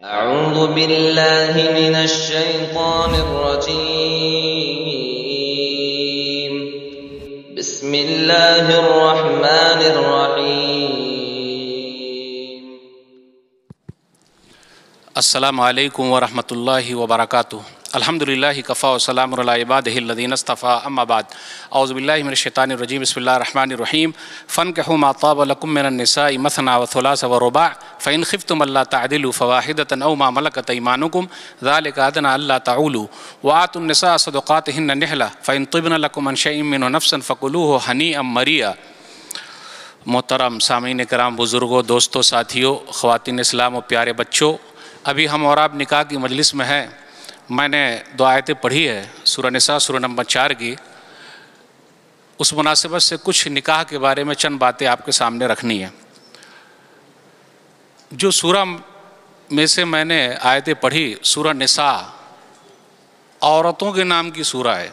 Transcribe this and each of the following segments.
अऊज़ु बिल्लाहि मिनश शैतानिर रजीम। बिस्मिल्लाहिर रहमानिर रहीम। अस्सलामु अलैकुम वरहमतुल्लाहि वबरकातुहू। अल्हम्दुलिल्लाहि कफ़ा व सलामुन अला इबादिहि अल्लज़ीना इस्तफ़ा अम्मा बाद। औज़ु बिल्लाहि मिनश शैतानिर रजीम। बिस्मिल्लाहिर रहमानिर रहीम। फ़न्किहू मा ताब लकुम मिनन निसाइ मसना व थुलासा व रुबा फ़इन ख़िफ़्तुम अल्ला तअदिलू फ़वाहिदतन औ मा मलकत अयमानुकुम ज़ालिका अदना अल्ला तऊलू व आतुन निसा सदक़ातिहिन्न निहला फ़इन तिब्न लकुम अन शैइन मिन्हु नफ़्सन फ़कुलूहु हनीअम मरिया। मोहतरम सामीन कराम, बुज़ुर्गों, दोस्तों, साथियों, ख़वातीन इस्लाम और प्यारे बच्चों, अभी हम और आप निकाह की मजलिस में हैं। मैंने 2 आयतें पढ़ी है सूरह निसा सूरह नंबर 4 की। उस मुनासिबत से कुछ निकाह के बारे में चंद बातें आपके सामने रखनी है। जो सूरह में से मैंने आयतें पढ़ी, सूरह निसा औरतों के नाम की सूरह है।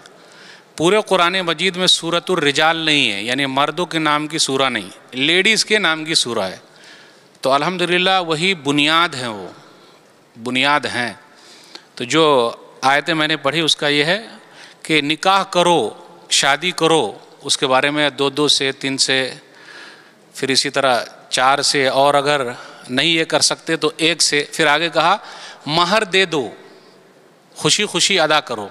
पूरे कुरान मजीद में सूरतुर रिजाल नहीं है, यानी मर्दों के नाम की सूरह नहीं, लेडीज़ के नाम की सूरह है। तो अल्हम्दुलिल्लाह वही बुनियाद हैं, वो बुनियाद हैं। तो जो आयतें मैंने पढ़ी उसका ये है कि निकाह करो, शादी करो, उसके बारे में 2 से 3 से, फिर इसी तरह 4 से, और अगर नहीं ये कर सकते तो 1 से। फिर आगे कहा महर दे दो, खुशी खुशी अदा करो।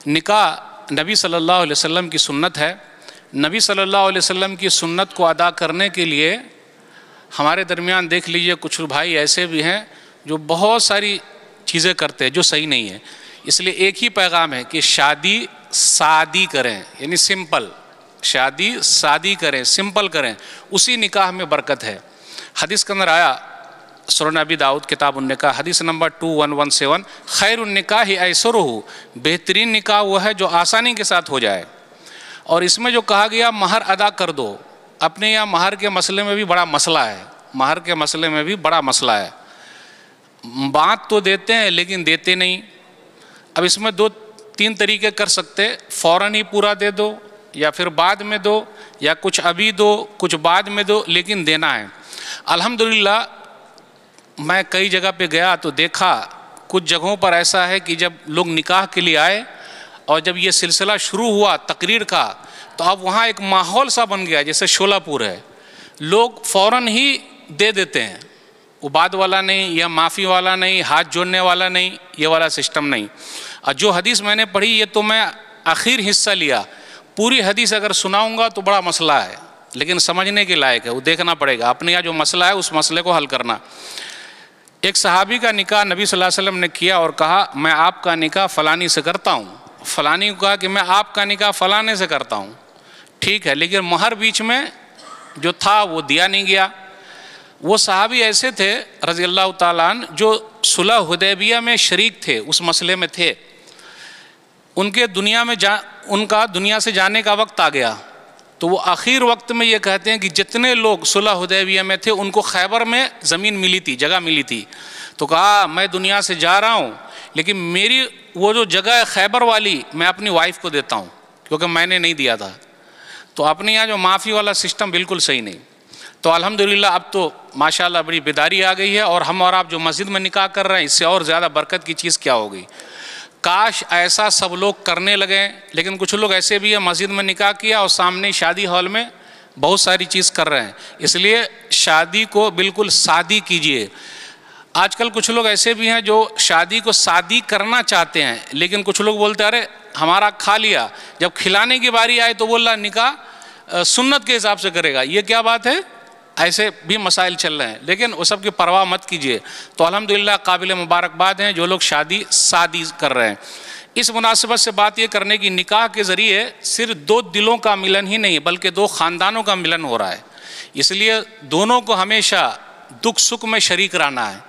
निकाह नबी सल्लल्लाहु अलैहि वसल्लम की सुन्नत है। नबी सल्लल्लाहु अलैहि वसल्लम की सुन्नत को अदा करने के लिए हमारे दरमियान देख लीजिए कुछ भाई ऐसे भी हैं जो बहुत सारी चीज़ें करते हैं जो सही नहीं है। इसलिए एक ही पैगाम है कि शादी सादी करें, यानी सिंपल शादी सादी करें, सिंपल करें, उसी निकाह में बरकत है। हदीस के अंदर आया सुनन अबी दाऊद किताब निकाह, हदीस नंबर 2117, खैरुन निकाह ऐसरुहु, बेहतरीन निकाह वो है जो आसानी के साथ हो जाए। और इसमें जो कहा गया महर अदा कर दो, अपने यहाँ महर के मसले में भी बड़ा मसला है, महर के मसले में भी बड़ा मसला है। बात तो देते हैं लेकिन देते नहीं। अब इसमें 2-3 तरीके कर सकते, फ़ौरन ही पूरा दे दो, या फिर बाद में दो, या कुछ अभी दो कुछ बाद में दो, लेकिन देना है। अल्हम्दुलिल्लाह मैं कई जगह पे गया तो देखा कुछ जगहों पर ऐसा है कि जब लोग निकाह के लिए आए और जब ये सिलसिला शुरू हुआ तकरीर का, तो अब वहाँ एक माहौल सा बन गया जैसे शोलापुर है। लोग फ़ौरन ही दे देते हैं, वो बाद वाला नहीं, या माफ़ी वाला नहीं, हाथ जोड़ने वाला नहीं, ये वाला सिस्टम नहीं। और जो हदीस मैंने पढ़ी ये तो मैं आखिर हिस्सा लिया, पूरी हदीस अगर सुनाऊंगा तो बड़ा मसला है, लेकिन समझने के लायक है, वो देखना पड़ेगा। अपने यहाँ जो मसला है उस मसले को हल करना। एक सहाबी का निकाह नबी सल्लल्लाहु अलैहि वसल्लम ने किया और कहा मैं आपका निकाह फ़लानी से करता हूँ। फ़लानी को कहा कि मैं आपका निकाह फ़लाने से करता हूँ। ठीक है, लेकिन महर बीच में जो था वो दिया नहीं गया। वो सहाबी ऐसे थे रज़ियल्लाहु ताला अन्हु जो सुलह हुदैबिया में शरीक थे, उस मसले में थे। उनके उनका दुनिया से जाने का वक्त आ गया, तो वो आखिर वक्त में ये कहते हैं कि जितने लोग सुलह हुदैबिया में थे उनको खैबर में ज़मीन मिली थी, जगह मिली थी। तो कहा मैं दुनिया से जा रहा हूँ, लेकिन मेरी वो जो जगह है खैबर वाली मैं अपनी वाइफ को देता हूँ, क्योंकि मैंने नहीं दिया था। तो अपने यहाँ जो माफ़ी वाला सिस्टम बिल्कुल सही नहीं। तो अल्हम्दुलिल्लाह अब तो माशाल्लाह बड़ी बेदारी आ गई है, और हम और आप जो मस्जिद में निकाह कर रहे हैं इससे और ज़्यादा बरकत की चीज़ क्या होगी। काश ऐसा सब लोग करने लगें, लेकिन कुछ लोग ऐसे भी हैं मस्जिद में निकाह किया और सामने शादी हॉल में बहुत सारी चीज़ कर रहे हैं। इसलिए शादी को बिल्कुल सादी कीजिए। आजकल कुछ लोग ऐसे भी हैं जो शादी को सादी करना चाहते हैं, लेकिन कुछ लोग बोलते हैं अरे हमारा खा लिया, जब खिलाने की बारी आए तो बोल रहा निकाह सुन्नत के हिसाब से करेगा। ये क्या बात है? ऐसे भी मसाइल चल रहे हैं, लेकिन वो सब की परवाह मत कीजिए। तो अल्हम्दुलिल्लाह काबिल मुबारकबाद हैं जो लोग शादी सादी कर रहे हैं। इस मुनासिबत से बात ये करने की, निकाह के ज़रिए सिर्फ 2 दिलों का मिलन ही नहीं बल्कि 2 ख़ानदानों का मिलन हो रहा है। इसलिए दोनों को हमेशा दुख सुख में शरीक रहना है,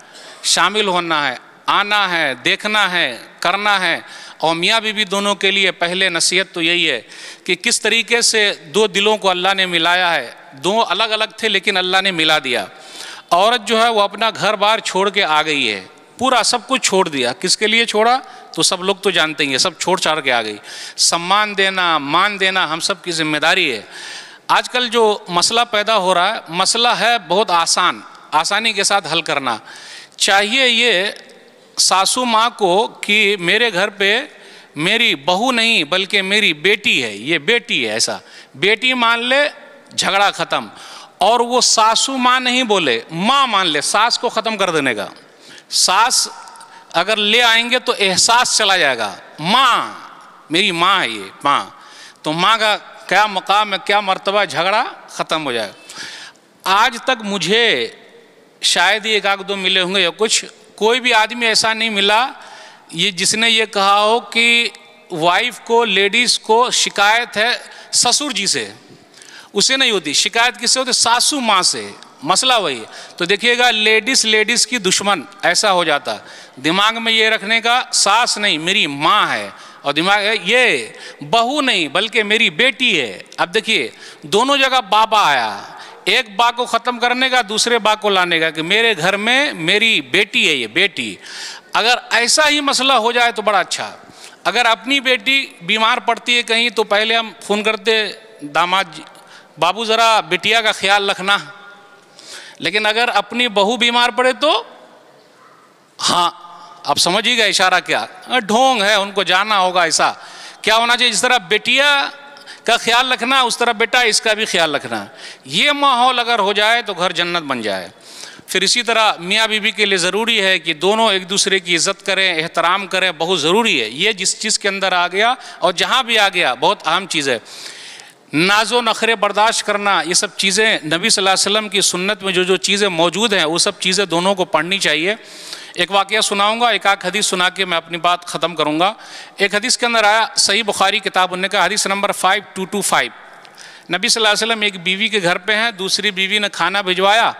शामिल होना है, आना है, देखना है, करना है। और मियाँ बीवी दोनों के लिए पहले नसीहत तो यही है कि किस तरीके से 2 दिलों को अल्लाह ने मिलाया है। 2 अलग अलग थे लेकिन अल्लाह ने मिला दिया। औरत जो है वो अपना घर बार छोड़ के आ गई है, पूरा सब कुछ छोड़ दिया। किसके लिए छोड़ा तो सब लोग तो जानते ही हैं, सब छोड़ छाड़ के आ गई। सम्मान देना, मान देना हम सब की जिम्मेदारी है। आजकल जो मसला पैदा हो रहा है, मसला है बहुत आसानी के साथ हल करना। चाहिए ये सासू माँ को कि मेरे घर पे मेरी बहू नहीं बल्कि मेरी बेटी है, ये बेटी है, ऐसा बेटी मान ले झगड़ा ख़त्म। और वो सासू माँ नहीं बोले, माँ मान ले, सास को ख़त्म कर देने का। सास अगर ले आएंगे तो एहसास चला जाएगा, माँ मेरी माँ है, ये माँ, तो माँ का क्या मकाम है, क्या मर्तबा, झगड़ा ख़त्म हो जाएगा। आज तक मुझे शायद ही एक आध दो मिले होंगे या कुछ, कोई भी आदमी ऐसा नहीं मिला ये जिसने ये कहा हो कि वाइफ को, लेडीज़ को शिकायत है ससुर जी से, उसे नहीं होती शिकायत, किससे होती? सासू माँ से। मसला वही। तो देखिएगा लेडीज़ की दुश्मन ऐसा हो जाता। दिमाग में ये रखने का, सास नहीं मेरी माँ है, और दिमाग है ये बहू नहीं बल्कि मेरी बेटी है। अब देखिए दोनों जगह बाबा आया, एक बा को ख़त्म करने का, दूसरे बा को लाने का कि मेरे घर में मेरी बेटी है, ये बेटी। अगर ऐसा ही मसला हो जाए तो बड़ा अच्छा। अगर अपनी बेटी बीमार पड़ती है कहीं तो पहले हम फ़ोन करते, दामाद जी, बाबू ज़रा बिटिया का ख्याल रखना। लेकिन अगर अपनी बहू बीमार पड़े तो हाँ, आप समझिएगा इशारा क्या, ढोंग है, उनको जाना होगा। ऐसा क्या होना चाहिए? जिस तरह बेटिया का ख्याल रखना उस तरह बेटा इसका भी ख्याल रखना। ये माहौल अगर हो जाए तो घर जन्नत बन जाए। फिर इसी तरह मियाँ बीवी के लिए ज़रूरी है कि दोनों एक दूसरे की इज़्ज़त करें, एहतराम करें, बहुत ज़रूरी है। ये जिस चीज़ के अंदर आ गया और जहाँ भी आ गया बहुत अहम चीज़ है। नाज़ो नखरे बर्दाश्त करना, ये सब चीज़ें नबी सल्लल्लाहु अलैहि वसल्लम की सुन्नत में जो चीज़ें मौजूद हैं वो सब चीज़ें दोनों को पढ़नी चाहिए। एक वाक़या सुनाऊंगा, एक आध हदीस सुना के मैं अपनी बात ख़त्म करूंगा। एक हदीस के अंदर आया, सही बुखारी किताब उन्होंने का हदीस नंबर 5225, नबी सल्लल्लाहु अलैहि वसल्लम एक बीवी के घर पे हैं, दूसरी बीवी ने खाना भिजवाया,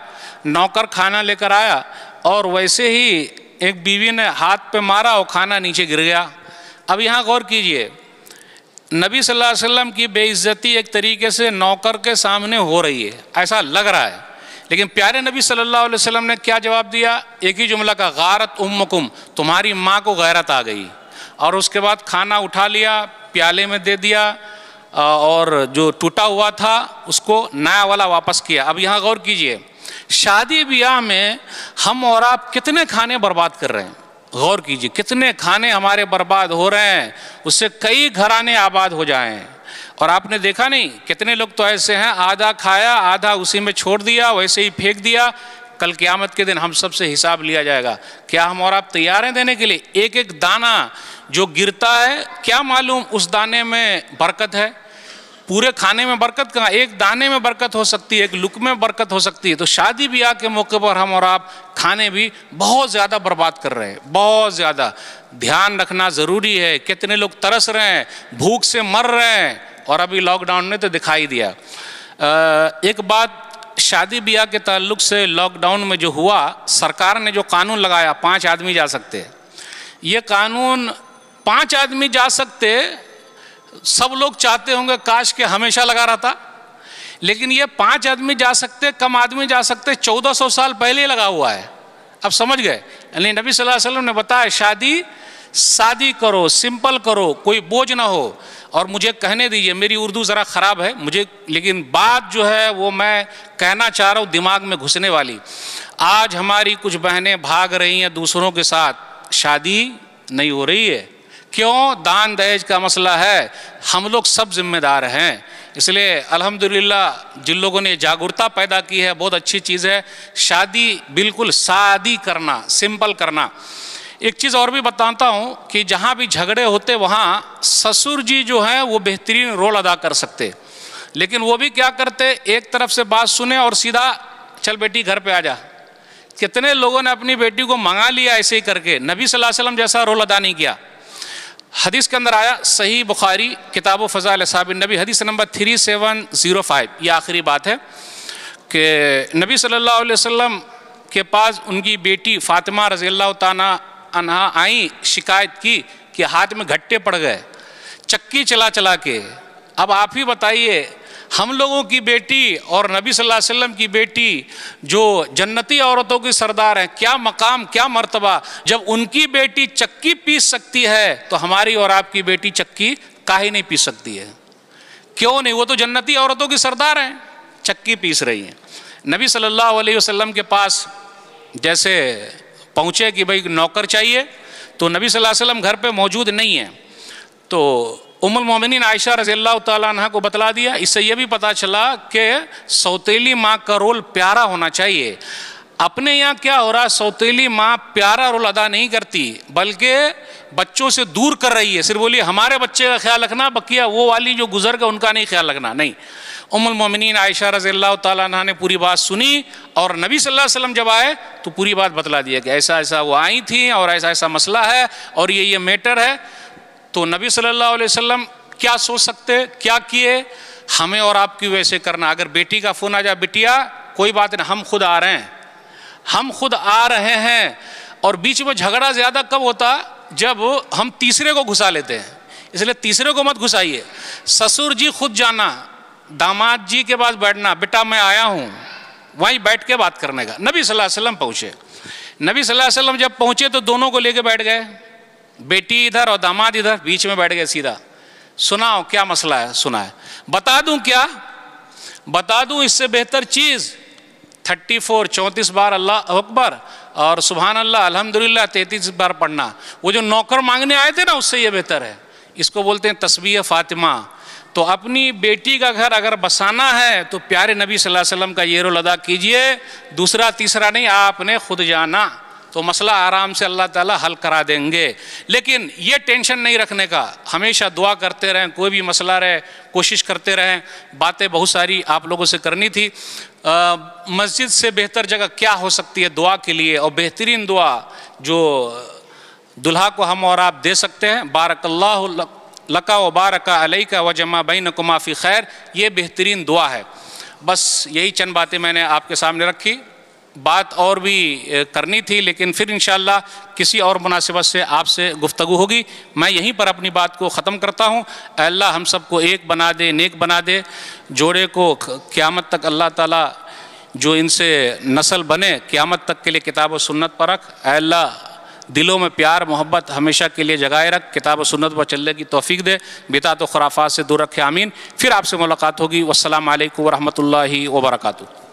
नौकर खाना लेकर आया और वैसे ही एक बीवी ने हाथ पे मारा और खाना नीचे गिर गया। अब यहाँ गौर कीजिए, नबी सल्लल्लाहु अलैहि वसल्लम की बेइज्जती एक तरीके से नौकर के सामने हो रही है, ऐसा लग रहा है। लेकिन प्यारे नबी सल्लल्लाहु अलैहि वसल्लम ने क्या जवाब दिया? एक ही जुमला का, गारत उम्मुकुम, तुम्हारी माँ को गैरत आ गई। और उसके बाद खाना उठा लिया, प्याले में दे दिया और जो टूटा हुआ था उसको नया वाला वापस किया। अब यहाँ गौर कीजिए, शादी ब्याह में हम और आप कितने खाने बर्बाद कर रहे हैं। गौर कीजिए कितने खाने हमारे बर्बाद हो रहे हैं, उससे कई घराने आबाद हो जाएं। और आपने देखा नहीं, कितने लोग तो ऐसे हैं, आधा खाया आधा उसी में छोड़ दिया, वैसे ही फेंक दिया। कल क़यामत के दिन हम सब से हिसाब लिया जाएगा। क्या हम और आप तैयार हैं देने के लिए? एक एक दाना जो गिरता है, क्या मालूम उस दाने में बरकत है? पूरे खाने में बरकत कहाँ, एक दाने में बरकत हो सकती है, एक लुक़मे में बरकत हो सकती है। तो शादी ब्याह के मौके पर हम और आप खाने भी बहुत ज़्यादा बर्बाद कर रहे हैं, बहुत ज़्यादा। ध्यान रखना ज़रूरी है। कितने लोग तरस रहे हैं, भूख से मर रहे हैं, और अभी लॉकडाउन ने तो दिखाई दिया। एक बात शादी ब्याह के ताल्लुक़ से, लॉकडाउन में जो हुआ, सरकार ने जो कानून लगाया 5 आदमी जा सकते, ये कानून 5 आदमी जा सकते, सब लोग चाहते होंगे काश के हमेशा लगा रहता। लेकिन ये 5 आदमी जा सकते, कम आदमी जा सकते, 1400 साल पहले लगा हुआ है। अब समझ गए? यानी नबी सल्लल्लाहु अलैहि वसल्लम ने बताया शादी करो, सिंपल करो, कोई बोझ ना हो। और मुझे कहने दीजिए, मेरी उर्दू ज़रा ख़राब है मुझे, लेकिन बात जो है वो मैं कहना चाह रहा हूँ दिमाग में घुसने वाली। आज हमारी कुछ बहनें भाग रही हैं दूसरों के साथ, शादी नहीं हो रही है। क्यों? दान दहेज का मसला है। हम लोग सब जिम्मेदार हैं। इसलिए अल्हम्दुलिल्लाह जिन लोगों ने जागरूकता पैदा की है, बहुत अच्छी चीज़ है। शादी बिल्कुल सादी करना, सिंपल करना। एक चीज़ और भी बताता हूँ कि जहाँ भी झगड़े होते वहाँ ससुर जी जो हैं वो बेहतरीन रोल अदा कर सकते। लेकिन वो भी क्या करते, एक तरफ से बात सुने और सीधा चल बेटी घर पे आ जा। कितने लोगों ने अपनी बेटी को मंगा लिया ऐसे ही करके, नबी सल्लल्लाहु अलैहि वसल्लम जैसा रोल अदा नहीं किया। हदीस के अंदर आया, सही बुखारी किताब फ़ज़ाइल असहाबिन नबी, हदीस नंबर 3705, ये आखिरी बात है कि नबी सल्लल्लाहु अलैहि वसल्लम के पास उनकी बेटी फ़ातिमा रज़ियल्लाहु ताला अन्हा आई, शिकायत की कि हाथ में घट्टे पड़ गए चक्की चला चला के। अब आप ही बताइए, हम लोगों की बेटी और नबी सल्लल्लाहु अलैहि वसल्लम की बेटी जो जन्नती औरतों की सरदार हैं, क्या मकाम, क्या मर्तबा। जब उनकी बेटी चक्की पीस सकती है तो हमारी और आपकी बेटी चक्की काहे नहीं पीस सकती है? क्यों नहीं? वो तो जन्नती औरतों की सरदार हैं, चक्की पीस रही हैं। नबी सल्लल्लाहु अलैहि वसल्लम के पास जैसे पहुँचे कि भाई नौकर चाहिए, तो नबी सल्लल्लाहु अलैहि वसल्लम घर पे मौजूद नहीं है। तो उम्मुल मोमिनीन आयशा रज़ियल्लाहु ताला अन्हा को बतला दिया। इससे यह भी पता चला कि सौतेली माँ का रोल प्यारा होना चाहिए। अपने यहाँ क्या हो रहा है, सौतेली माँ प्यारा रोल अदा नहीं करती बल्कि बच्चों से दूर कर रही है। सिर्फ बोली हमारे बच्चे का ख्याल रखना, बकिया वो वाली जो गुजर गए उनका नहीं ख्याल रखना। नहीं, उम्मुल मोमिनीन आयशा रज़ियल्लाहु ताला अन्हा ने पूरी बात सुनी और नबी सल्लल्लाहु अलैहि वसल्लम जब आए तो पूरी बात बतला दिया कि ऐसा ऐसा वो आई थी और ऐसा ऐसा मसला है और ये मैटर है। तो नबी सल्लल्लाहु अलैहि वसल्लम क्या सोच सकते, क्या किए, हमें और आपकी वैसे करना। अगर बेटी का फ़ोन आ जाए, बिटिया कोई बात नहीं, हम खुद आ रहे हैं, हम खुद आ रहे हैं। और बीच में झगड़ा ज़्यादा कब होता, जब हम तीसरे को घुसा लेते हैं। इसलिए तीसरे को मत घुसाइए। ससुर जी खुद जाना, दामाद जी के पास बैठना, बेटा मैं आया हूँ, वहीं बैठ के बात करने का। नबी सल्लल्लाहु अलैहि वसल्लम पहुँचे, नबी सल्लल्लाहु अलैहि वसल्लम जब पहुँचे तो दोनों को लेके बैठ गए, बेटी इधर और दामाद इधर, बीच में बैठ गए सीधा। सुनाओ क्या मसला है, सुना है, बता दूं क्या, बता दूं इससे बेहतर चीज़ 34 बार अल्लाह अकबर और सुभान अल्लाह अल्हम्दुलिल्लाह 33 बार पढ़ना। वो जो नौकर मांगने आए थे ना, उससे ये बेहतर है। इसको बोलते हैं तस्बीह फातिमा। तो अपनी बेटी का घर अगर बसाना है तो प्यारे नबी सल्लल्लाहु अलैहि वसल्लम का ये रोल अदा कीजिए, दूसरा तीसरा नहीं, आपने खुद जाना, तो मसला आराम से अल्लाह ताला हल करा देंगे। लेकिन ये टेंशन नहीं रखने का, हमेशा दुआ करते रहें, कोई भी मसला रहे कोशिश करते रहें। बातें बहुत सारी आप लोगों से करनी थी। मस्जिद से बेहतर जगह क्या हो सकती है दुआ के लिए, और बेहतरीन दुआ जो दुल्हा को हम और आप दे सकते हैं, बारकल्लाहु लका व बारका अलैका व जमा बैनकुमा फ़ी खैर, ये बेहतरीन दुआ है। बस यही चंद बातें मैंने आपके सामने रखी। बात और भी करनी थी, लेकिन फिर इंशाअल्लाह किसी और मुनासिबत से आपसे गुफ्तगू होगी। मैं यहीं पर अपनी बात को ख़त्म करता हूँ। अल्लाह हम सबको एक बना दे, नेक बना दे, जोड़े को क़यामत तक अल्लाह ताला जो इनसे नस्ल बने क़यामत तक के लिए किताब और सुन्नत पर रख। अल्लाह दिलों में प्यार मोहब्बत हमेशा के लिए जगाए रख, किताब और सुन्नत पर चलने की तौफीक दे, बिदअत और खुराफात से दूर रखे। आमीन। फिर आपसे मुलाकात होगी। वस्सलामु अलैकुम व रहमतुल्लाहि व बरकातुहू।